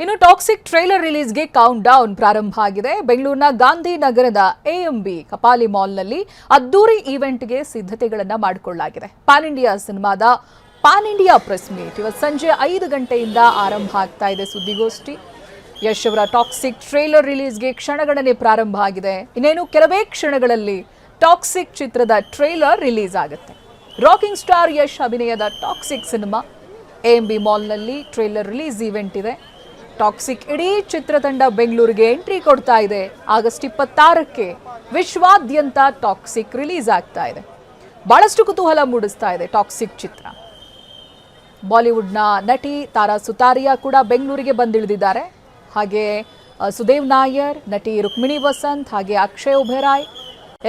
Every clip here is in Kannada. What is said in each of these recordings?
ಇನ್ನು ಟಾಕ್ಸಿಕ್ ಟ್ರೈಲರ್ ರಿಲೀಸ್ಗೆ ಕೌಂಟ್ ಡೌನ್ ಪ್ರಾರಂಭ ಆಗಿದೆ. ಬೆಂಗಳೂರಿನ ಗಾಂಧಿನಗರದ ಎಎಂಬಿ ಕಪಾಲಿ ಮಾಲ್ನಲ್ಲಿ ಅದ್ದೂರಿ ಈವೆಂಟ್ಗೆ ಸಿದ್ಧತೆಗಳನ್ನು ಮಾಡಿಕೊಳ್ಳಲಾಗಿದೆ. ಪ್ಯಾನ್ ಇಂಡಿಯಾ ಸಿನಿಮಾದ ಪ್ಯಾನ್ ಇಂಡಿಯಾ ಪ್ರೆಸ್ ಮೀಟ್ ಇವತ್ತು ಸಂಜೆ 5 ಗಂಟೆಯಿಂದ ಆರಂಭ ಆಗ್ತಾ ಇದೆ. ಸುದ್ದಿಗೋಷ್ಠಿ. ಯಶ್ ಅವರ ಟಾಕ್ಸಿಕ್ ಟ್ರೈಲರ್ ರಿಲೀಸ್ಗೆ ಕ್ಷಣಗಣನೆ ಪ್ರಾರಂಭ ಆಗಿದೆ. ಇನ್ನೇನು ಕೆಲವೇ ಕ್ಷಣಗಳಲ್ಲಿ ಟಾಕ್ಸಿಕ್ ಚಿತ್ರದ ಟ್ರೈಲರ್ ರಿಲೀಸ್ ಆಗುತ್ತೆ. ರಾಕಿಂಗ್ ಸ್ಟಾರ್ ಯಶ್ ಅಭಿನಯದ ಟಾಕ್ಸಿಕ್ ಸಿನಿಮಾ ಎಎಂಬಿ ಮಾಲ್ನಲ್ಲಿ ಟ್ರೈಲರ್ ರಿಲೀಸ್ ಈವೆಂಟ್ ಇದೆ. ಟಾಕ್ಸಿಕ್ ಇಡೀ ಚಿತ್ರತಂಡ ಬೆಂಗಳೂರಿಗೆ ಎಂಟ್ರಿ ಕೊಡ್ತಾ ಇದೆ. ಆಗಸ್ಟ್ 26ಕ್ಕೆ ವಿಶ್ವಾದ್ಯಂತ ಟಾಕ್ಸಿಕ್ ರಿಲೀಸ್ ಆಗ್ತಾ ಇದೆ. ಬಹಳಷ್ಟು ಕುತೂಹಲ ಮೂಡಿಸ್ತಾ ಇದೆ ಟಾಕ್ಸಿಕ್ ಚಿತ್ರ. ಬಾಲಿವುಡ್ನ ನಟಿ ತಾರಾ ಸುತಾರಿಯಾ ಕೂಡ ಬೆಂಗಳೂರಿಗೆ ಬಂದಿಳಿದಿದ್ದಾರೆ. ಹಾಗೆ ಸುದೇವ್ ನಾಯರ್, ನಟಿ ರುಕ್ಮಿಣಿ ವಸಂತ್, ಹಾಗೆ ಅಕ್ಷಯ್ ಒಬೆರಾಯ್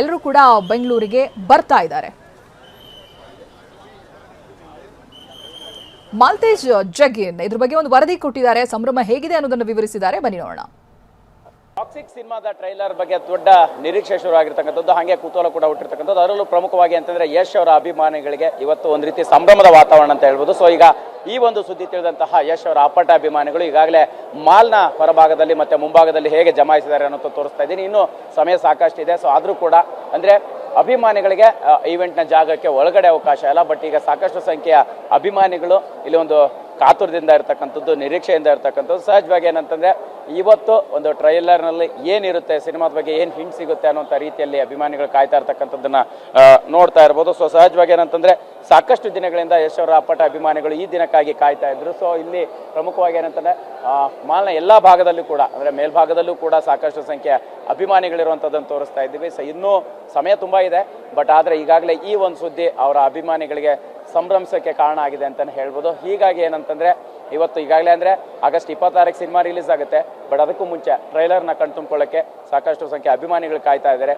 ಎಲ್ಲರೂ ಕೂಡ ಬೆಂಗಳೂರಿಗೆ ಬರ್ತಾ ಇದ್ದಾರೆ. ಮಾಲ್ತೇಜ್ ಜಗಿನ್ ಇದ್ರ ಬಗ್ಗೆ ಒಂದು ವರದಿ ಕೊಟ್ಟಿದ್ದಾರೆ. ಸಂಭ್ರಮ ಹೇಗಿದೆ ಅನ್ನೋದನ್ನು ವಿವರಿಸಿದ್ದಾರೆ. ಬನ್ನಿ ನೋಡೋಣ. ಟಾಕ್ಸಿಕ್ ಸಿನಿಮಾದ ಟ್ರೈಲರ್ ಬಗ್ಗೆ ದೊಡ್ಡ ನಿರೀಕ್ಷೆ ಶುರು ಆಗಿರ್ತಕ್ಕಂಥದ್ದು, ಹಾಗೆ ಕುತೂಹಲ ಕೂಡ ಹುಟ್ಟಿರ್ತಕ್ಕಂಥದ್ದು. ಅದರಲ್ಲೂ ಪ್ರಮುಖವಾಗಿ ಅಂತಂದ್ರೆ ಯಶ್ ಅವರ ಅಭಿಮಾನಿಗಳಿಗೆ ಇವತ್ತು ಒಂದು ರೀತಿ ಸಂಭ್ರಮದ ವಾತಾವರಣ ಅಂತ ಹೇಳ್ಬೋದು. ಸೊ ಈಗ ಈ ಒಂದು ಸುದ್ದಿ ತಿಳಿದಂತಹ ಯಶ್ ಅವರ ಅಪ್ಪಟ ಅಭಿಮಾನಿಗಳು ಈಗಾಗಲೇ ಮಾಲ್ನ ಹೊರಭಾಗದಲ್ಲಿ ಮತ್ತೆ ಮುಂಭಾಗದಲ್ಲಿ ಹೇಗೆ ಜಮಾಯಿಸಿದ್ದಾರೆ ಅನ್ನೋದು ತೋರಿಸ್ತಾ ಇದ್ದೀನಿ. ಇನ್ನು ಸಮಯ ಸಾಕಷ್ಟು ಇದೆ. ಸೊ ಆದ್ರೂ ಕೂಡ ಅಂದ್ರೆ ಅಭಿಮಾನಿಗಳಿಗೆ ಈವೆಂಟ್ನ ಜಾಗಕ್ಕೆ ಒಳಗಡೆ ಅವಕಾಶ ಇಲ್ಲ. ಬಟ್ ಈಗ ಸಾಕಷ್ಟು ಸಂಖ್ಯೆಯ ಅಭಿಮಾನಿಗಳು ಇಲ್ಲಿ ಒಂದು ಕಾತುರದಿಂದ ಇರ್ತಕ್ಕಂಥದ್ದು, ನಿರೀಕ್ಷೆಯಿಂದ ಇರ್ತಕ್ಕಂಥದ್ದು. ಸಹಜವಾಗಿ ಏನಂತಂದ್ರೆ ಇವತ್ತು ಒಂದು ಟ್ರೈಲರ್ನಲ್ಲಿ ಏನಿರುತ್ತೆ, ಸಿನಿಮಾದ ಬಗ್ಗೆ ಏನು ಹಿಂಟ್ ಸಿಗುತ್ತೆ ಅನ್ನೋಂಥ ರೀತಿಯಲ್ಲಿ ಅಭಿಮಾನಿಗಳು ಕಾಯ್ತಾ ಇರ್ತಕ್ಕಂಥದ್ದನ್ನ ನೋಡ್ತಾ ಇರ್ಬೋದು. ಸೊ ಸಹಜವಾಗಿ ಏನಂತಂದ್ರೆ ಸಾಕಷ್ಟು ದಿನಗಳಿಂದ ಯಶ್ ಅವರ ಅಪ್ಪಟ ಅಭಿಮಾನಿಗಳು ಈ ದಿನಕ್ಕಾಗಿ ಕಾಯ್ತಾ ಇದ್ರು. ಸೊ ಇಲ್ಲಿ ಪ್ರಮುಖವಾಗಿ ಏನಂತಂದ್ರೆ ಮಾಲ್ನ ಎಲ್ಲಾ ಭಾಗದಲ್ಲೂ ಕೂಡ ಅಂದ್ರೆ ಮೇಲ್ಭಾಗದಲ್ಲೂ ಕೂಡ ಸಾಕಷ್ಟು ಸಂಖ್ಯೆಯ ಅಭಿಮಾನಿಗಳಿರುವಂಥದ್ದನ್ನು ತೋರಿಸ್ತಾ ಇದ್ದೀವಿ. ಸೊ ಇನ್ನೂ ಸಮಯ ತುಂಬಾ ಇದೆ. ಬಟ್ ಆದ್ರೆ ಈಗಾಗಲೇ ಈ ಒಂದು ಸುದ್ದಿ ಅವರ ಅಭಿಮಾನಿಗಳಿಗೆ ಸಂಭ್ರಮಿಸೋಕೆ ಕಾರಣ ಆಗಿದೆ ಅಂತಾನೆ ಹೇಳ್ಬೋದು. ಹೀಗಾಗಿ ಏನಂತಂದ್ರೆ ಇವತ್ತು ಈಗಾಗಲೇ ಅಂದ್ರೆ ಆಗಸ್ಟ್ 26ಕ್ಕೆ ಸಿನಿಮಾ ರಿಲೀಸ್ ಆಗುತ್ತೆ. ಬಟ್ ಅದಕ್ಕೂ ಮುಂಚೆ ಟ್ರೈಲರ್ನ ಕಣ್ತುಂಬ್ಕೊಳ್ಳೋಕೆ ಸಾಕಷ್ಟು ಸಂಖ್ಯೆ ಅಭಿಮಾನಿಗಳು ಕಾಯ್ತಾ ಇದ್ದಾರೆ.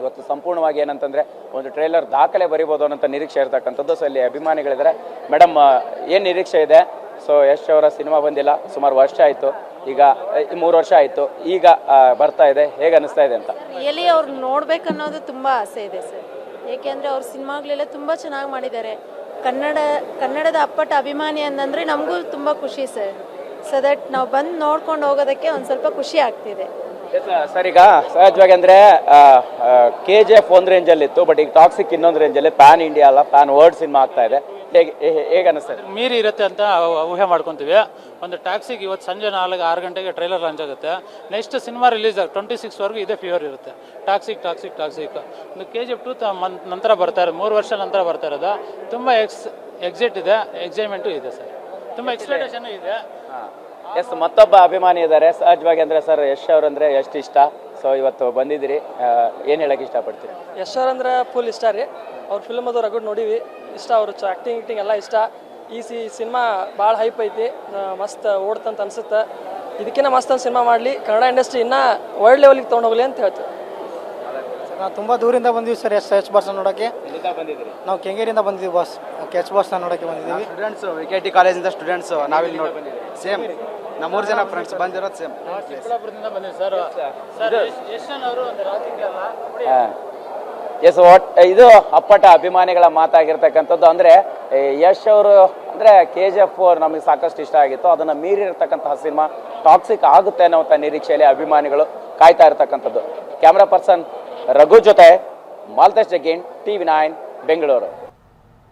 ಇವತ್ತು ಸಂಪೂರ್ಣವಾಗಿ ಏನಂತಂದ್ರೆ ಒಂದು ಟ್ರೈಲರ್ ದಾಖಲೆ ಬರಿಬೋದು ಅನ್ನೋಂಥ ನಿರೀಕ್ಷೆ ಇರ್ತಕ್ಕಂಥದ್ದು. ಸೊ ಇಲ್ಲಿ ಅಭಿಮಾನಿಗಳಿದ್ದಾರೆ. ಮೇಡಮ್, ಏನು ನಿರೀಕ್ಷೆ ಇದೆ? ಸೊ ಯಶ್ ಅವರ ಸಿನಿಮಾ ಬಂದಿಲ್ಲ, ಸುಮಾರು ವರ್ಷ ಆಯಿತು, ಈಗ 3 ವರ್ಷ ಆಯಿತು, ಈಗ ಬರ್ತಾ ಇದೆ, ಹೇಗೆ ಅನಿಸ್ತಾ ಇದೆ ಅಂತ? ರಿಯಲಿ ಅವ್ರು ನೋಡ್ಬೇಕನ್ನೋದು ತುಂಬ ಆಸೆ ಇದೆ ಸರ್. ಏಕೆಂದರೆ ಅವ್ರ ಸಿನಿಮಾಗಳೆಲ್ಲ ತುಂಬ ಚೆನ್ನಾಗಿ ಮಾಡಿದ್ದಾರೆ. ಕನ್ನಡದ ಅಪ್ಪಟ ಅಭಿಮಾನಿ ಅಂತಂದರೆ ನಮಗೂ ತುಂಬ ಖುಷಿ ಸರ್. ಸೊ ದಟ್ ನಾವು ಬಂದು ನೋಡ್ಕೊಂಡು ಹೋಗೋದಕ್ಕೆ ಒಂದು ಸ್ವಲ್ಪ ಖುಷಿ ಆಗ್ತಿದೆ ಸರ್. ಈಗ ಸಹಜವಾಗಿ ಅಂದ್ರೆ KGF ಒಂದು ರೇಂಜಲ್ಲಿತ್ತು, ಬಟ್ ಈಗ ಟಾಕ್ಸಿಕ್ ಇನ್ನೊಂದು ರೇಂಜಲ್ಲಿ ಪ್ಯಾನ್ ಇಂಡಿಯಾ ಅಲ್ಲ ಪ್ಯಾನ್ ವರ್ಲ್ಡ್ ಸಿನಿಮಾ ಆಗ್ತಾ ಇದೆ. ಹೇಗೆ ಅನಿಸ್ತದೆ? ಮೀರಿ ಇರುತ್ತೆ ಅಂತ ಊಹೆ ಮಾಡ್ಕೊತೀವಿ. ಒಂದು ಟಾಕ್ಸಿಕ್ ಇವತ್ತು ಸಂಜೆ 4-6 ಗಂಟೆಗೆ ಟ್ರೈಲರ್ ಲಾಂಚ್ ಆಗುತ್ತೆ. ನೆಕ್ಸ್ಟ್ ಸಿನಿಮಾ ರಿಲೀಸ್ 26ವರೆಗೂ ಇದೇ ಫೀವರ್ ಇರುತ್ತೆ. ಟಾಕ್ಸಿಕ್ ಒಂದು KGF 2 ನಂತರ ಬರ್ತಾ ಇರೋದು, 3 ವರ್ಷ ನಂತರ ಬರ್ತಾ ಇರೋದು. ತುಂಬ ಎಕ್ಸೈಟ್ಮೆಂಟು ಇದೆ ಸರ್, ತುಂಬ ಎಕ್ಸ್ಪೆಕ್ಟೇಷನ್ ಇದೆ. ಎಸ್, ಮತ್ತೊಬ್ಬ ಅಭಿಮಾನಿ ಇದ್ದಾರೆ. ಸಹಜವಾಗಿ ಅಂದ್ರೆ ಸರ್ ಯಶ್ ಅವ್ರಂದ್ರೆ ಎಷ್ಟು ಇಷ್ಟ? ಸೊ ಇವತ್ತು ಬಂದಿದ್ದೀರಿ, ಏನು ಹೇಳಕ್ಕೆ ಇಷ್ಟಪಡ್ತೀರಿ? ಯಶ್ ಅವ್ರಂದ್ರೆ ಫುಲ್ ಇಷ್ಟ ರೀ. ಅವ್ರ ಫಿಲ್ಮ್ ಅದು ರಗಡ್ ನೋಡಿವಿ, ಇಷ್ಟ. ಅವ್ರ ಆ್ಯಕ್ಟಿಂಗ್ ಎಲ್ಲ ಇಷ್ಟ. ಈ ಸಿನಿಮಾ ಭಾಳ ಹೈಪ್ ಐತಿ, ಮಸ್ತ್ ಓಡ್ತಂತ ಅನ್ಸುತ್ತೆ. ಇದಕ್ಕಿಂತ ಮಸ್ತ್ ಒಂದು ಸಿನಿಮಾ ಮಾಡಲಿ, ಕನ್ನಡ ಇಂಡಸ್ಟ್ರಿ ಇನ್ನೂ ವರ್ಲ್ಡ್ ಲೆವೆಲ್ಗೆ ತೊಗೊಂಡು ಹೋಗಲಿ ಅಂತ ಹೇಳ್ತೀವಿ. ನಾವು ತುಂಬ ದೂರಿಂದ ಬಂದಿವಿ ಸರ್ ಯಶ್ ಬಾಸ್ನ ನೋಡೋಕ್ಕೆ. ನಾವು ಕೆಂಗೇರಿಯಿಂದ ಬಂದಿದ್ದೀವಿ ಬಾಸ್, ಯಶ್ ಬಾಸ್ನ ನೋಡೋಕ್ಕೆ ಬಂದಿದ್ದೀವಿ. ಸ್ಟೂಡೆಂಟ್ಸು VKT ಕಾಲೇಜಿಂದ ಸ್ಟೂಡೆಂಟ್ಸು ನಾವಿಲ್ಲಿ ನೋಡಿ ಸೇಮ್ ನಮ್ಮ 3 ಜನ ಫ್ರೆಂಡ್ಸ್ ಬಂದಿರೋದು ಸೇಮ್. ಚಿಕ್ಕಬಳ್ಳಾಪುರದಿಂದ ಬಂದಿದ್ದೀವಿ ಸರ್. ಯಶನ್ ಅವರು ಒಂದು ರಾಕಿಂಗ್ ಅಲ್ಲ. ಎಸ್, ಇದು ಅಪ್ಪಟ ಅಭಿಮಾನಿಗಳ ಮಾತಾಗಿರ್ತಕ್ಕಂಥದ್ದು. ಅಂದ್ರೆ ಯಶ್ ಅವರು ಅಂದ್ರೆ KGF ನಮಗೆ ಸಾಕಷ್ಟು ಇಷ್ಟ ಆಗಿತ್ತು. ಅದನ್ನ ಮೀರಿರ್ತಕ್ಕಂತಹ ಸಿನಿಮಾ ಟಾಕ್ಸಿಕ್ ಆಗುತ್ತೆ ಅನ್ನೋ ನಿರೀಕ್ಷೆಯಲ್ಲಿ ಅಭಿಮಾನಿಗಳು ಕಾಯ್ತಾ ಇರ್ತಕ್ಕಂಥದ್ದು. ಕ್ಯಾಮ್ರಾ ಪರ್ಸನ್ ರಘು ಜೊತೆ ಮಾಲ್ತೇಶ್ ಜಗಿನ್, TV9 ಬೆಂಗಳೂರು.